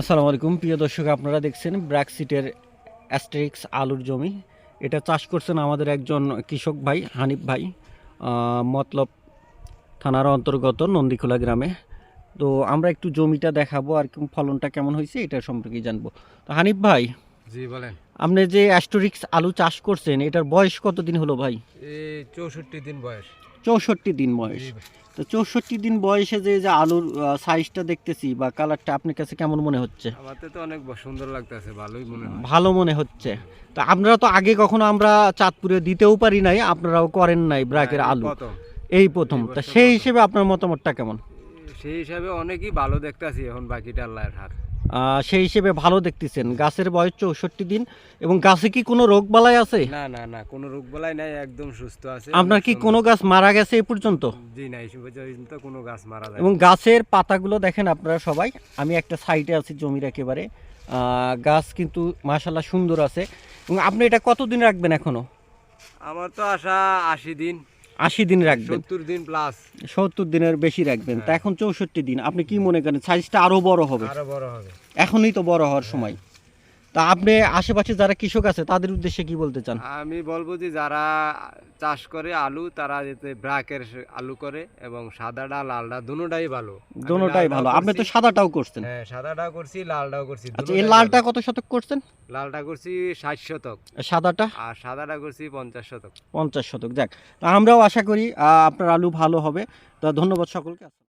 আসসালামু আলাইকুম প্রিয় দর্শক, আপনারা দেখছেন ব্র্যাকসিটের অ্যাস্টেরিক্স আলুর জমি। এটা চাষ করছেন আমাদের একজন কৃষক ভাই হানিফ ভাই, মতলব থানার অন্তর্গত নন্দীখোলা গ্রামে। তো আমরা একটু জমিটা দেখাবো আর ফলনটা কেমন হয়েছে এটা সম্পর্কে জানবো। তো হানিফ ভাই, জি বলেন। আপনি যে অ্যাস্টেরিক্স আলু চাষ করছেন এটার বয়স কতদিন হলো ভাই? এই 64 দিন বয়স। 64 দিন বয়স। জি। তো 64 দিন বয়সে যে আলুর সাইজটা দেখতেছি বা কালারটা আপনার কাছে কেমন মনে হচ্ছে? আমাদের তো অনেক সুন্দর লাগতেছে, ভালোই মনে হয়। ভালো মনে হচ্ছে। তা আপনারা তো আগে কখনো আমরা চাঁদপুরে দিতেও পারি নাই, আপনারাও করেন নাই ব্র্যাকের না, এই আলু, প্রথম। এই প্রথম। এই তা বছর সেই প্রথম। হিসেবে আপনার মতামতটা কেমন? সেই হিসাবে অনেকই ভালো দেখতাছি, এখন বাকিটা আল্লাহর হাত। সেই হিসেবে ভালো দেখতেছেন। গাছের বয়স 64 দিন এবং গাছে কি কোনো রোগ বালাই আছে? না না না, কোনো রোগ বালাই নাই, একদম সুস্থ আছে। আপনার অনেক কি সুন্দর। কোনো গাছ মারা গেছে এই পর্যন্ত? জি নাই, এই পর্যন্ত কোনো গাছ মারা যায় এবং গাছের পাতাগুলো দেখেন আপনারা সবাই। আমি একটা সাইডে আছি জমির একেবারে, গাছ কিন্তু মাশাআল্লাহ সুন্দর আছে। এবং আপনি এটা কতদিন রাখবেন এখনো? আমার তো আশা 80 দিন, 80 দিন রাখবেন। 70 দিন প্লাস। 70 দিনের বেশি রাখবেন। তা হ্যাঁ। এখন 64 দিন, আপনি কি মনে করেন সাইজটা আরো বড় হবে? আরো বড় হবে। এখনই তো বড় হওয়ার সময়। তা আপনি আশেপাশে যারা কৃষক আছে তাদের উদ্দেশ্যে কি বলতে চান? আমি বলবো যে যারা চাষ করে আলু, তারা যাতে ব্র্যাকের আলু করে, এবং সাদাটা লালটা দুটোটাই ভালো। আমি দোনোটাই লালটাও ভালো। আপনি তো করছি। সাদাটাও করছেন। হ্যাঁ, সাদাটাও করছি, লালটাও করছি, আচ্ছা, এই দুটোটাই লালটা ভালো। কত শতক করছেন? লালটা করছি 60 শতক, সাদাটা আর সাদাটা করছি 50 শতক। 50 শতক। যাক, তা আমরাও আশা করি আপনার আলু ভালো হবে। তা ধন্যবাদ সকলকে।